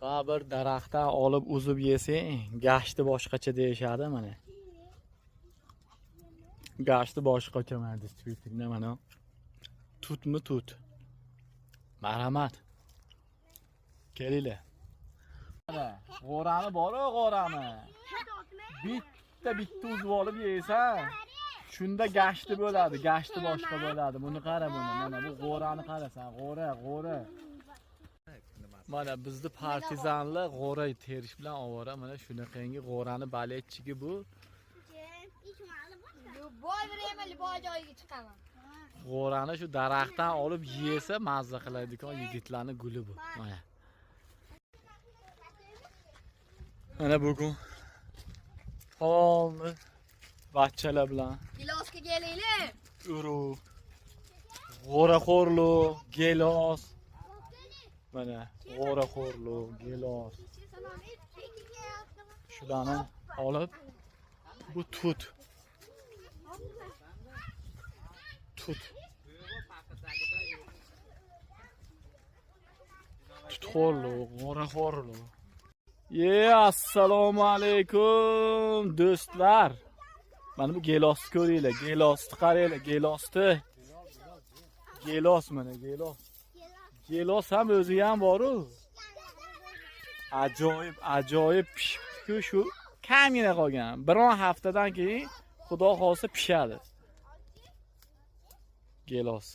Bir daraxtdan olib uzib yesang, gashti boshqacha deyishadi mana. Gashti boshqacha mana действительно mana. Tutmi tut. Marhamat. Kelinglar. G'o'rani bor-ku g'o'rani. Bitta uzib olib yeysan, shunda gashti bo'ladi, gashti boshqa bo'ladi. Buni qara buni. Mana bu g'o'rani qarasan, g'o'ra. Mana bizni partizanlar g'o'ra terish bilan ovora. Mana shunaqangi g'o'rani baletchigi bu. Boy berayman, boy joyiga chiqaman. G'o'rani shu daraxtdan olib yesa mazza qiladigan yigitlarning guli bu. Mana bugun Tamamı bahçeler bilan Gilosga kelinglar. uru g'o'raxo'rlu gelos. Mana g'o'raxo'rlu gelos. Shularni olib bu tut. Tutxo'rlu, g'o'raxo'rlu. Assalomu alaykum do'stlar. Mana bu gelosni ko'ringlar, gelosni qaranglar, gelosni. Gelos mana, gelos. Gelos ham o'zi ham bor-ku. Ajoyib pishibdi-ku, shu kamgina qolgan. Biron haftadan keyin Xudo xolsa pishadi. Gelos.